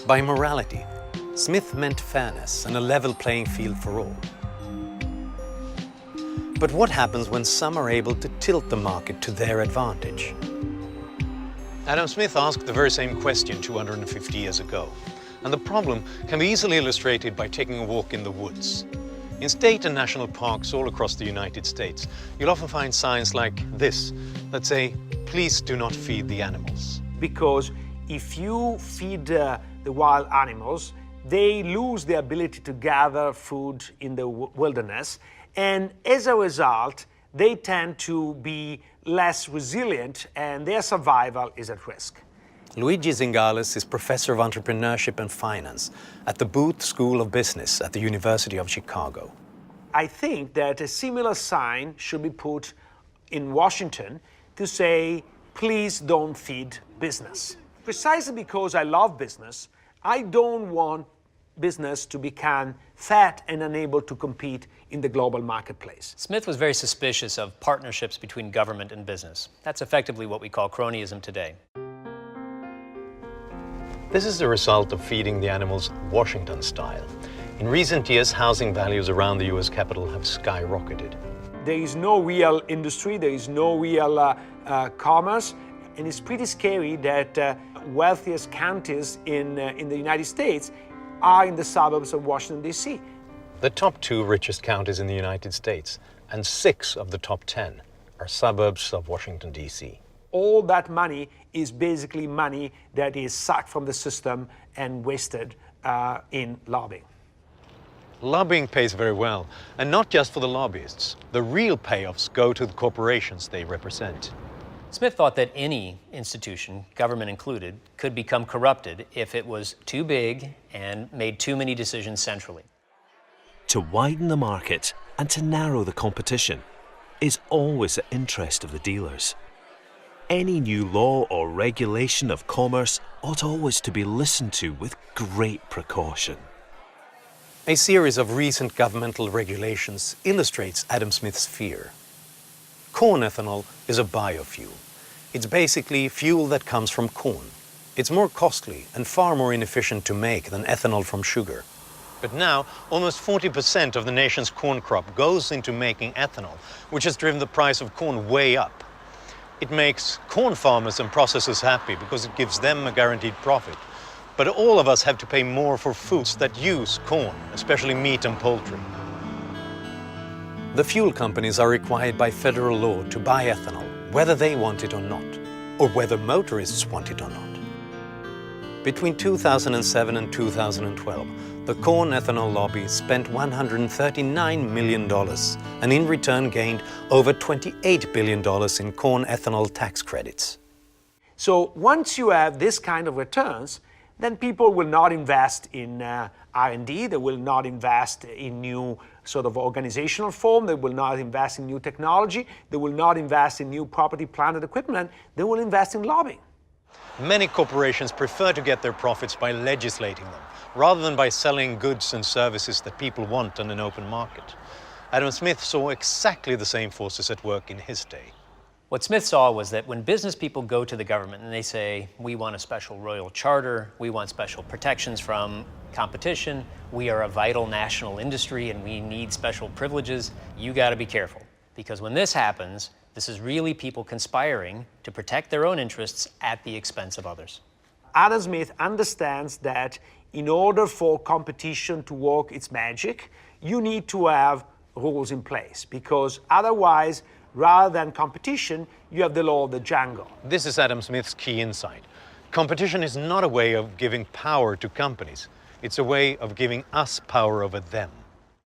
By morality, Smith meant fairness and a level playing field for all. But what happens when some are able to tilt the market to their advantage? Adam Smith asked the very same question 250 years ago. And the problem can be easily illustrated by taking a walk in the woods. In state and national parks all across the United States, you'll often find signs like this that say, "Please do not feed the animals." Because if you feed the wild animals, they lose the ability to gather food in the wilderness, and as a result, they tend to be less resilient and their survival is at risk. Luigi Zingales is professor of entrepreneurship and finance at the Booth School of Business at the University of Chicago. I think that a similar sign should be put in Washington to say, please don't feed business. Precisely because I love business, I don't want business to become fat and unable to compete in the global marketplace. Smith was very suspicious of partnerships between government and business. That's effectively what we call cronyism today. This is the result of feeding the animals Washington style. In recent years, housing values around the US Capitol have skyrocketed. There is no real industry, there is no real commerce, and it's pretty scary that wealthiest counties in the United States are in the suburbs of Washington, D.C. The top 2 richest counties in the United States, and 6 of the top 10, are suburbs of Washington, D.C. All that money is basically money that is sucked from the system and wasted in lobbying. Lobbying pays very well, and not just for the lobbyists. The real payoffs go to the corporations they represent. Smith thought that any institution, government included, could become corrupted if it was too big and made too many decisions centrally. To widen the market and to narrow the competition is always the interest of the dealers. Any new law or regulation of commerce ought always to be listened to with great precaution. A series of recent governmental regulations illustrates Adam Smith's fear. Corn ethanol is a biofuel. It's basically fuel that comes from corn. It's more costly and far more inefficient to make than ethanol from sugar. But now, almost 40% of the nation's corn crop goes into making ethanol, which has driven the price of corn way up. It makes corn farmers and processors happy because it gives them a guaranteed profit. But all of us have to pay more for foods that use corn, especially meat and poultry. The fuel companies are required by federal law to buy ethanol, whether they want it or not, or whether motorists want it or not. Between 2007 and 2012, the corn ethanol lobby spent $139 million and in return gained over $28 billion in corn ethanol tax credits. So once you have this kind of returns, then people will not invest in R&D, they will not invest in new sort of organizational form, they will not invest in new technology, they will not invest in new property, plant and equipment, they will invest in lobbying. Many corporations prefer to get their profits by legislating them, rather than by selling goods and services that people want on an open market. Adam Smith saw exactly the same forces at work in his day. What Smith saw was that when business people go to the government and they say, we want a special royal charter, we want special protections from competition, we are a vital national industry and we need special privileges, you got to be careful. Because when this happens, this is really people conspiring to protect their own interests at the expense of others. Adam Smith understands that in order for competition to work its magic, you need to have rules in place, because otherwise, rather than competition, you have the law of the jungle. This is Adam Smith's key insight. Competition is not a way of giving power to companies. It's a way of giving us power over them.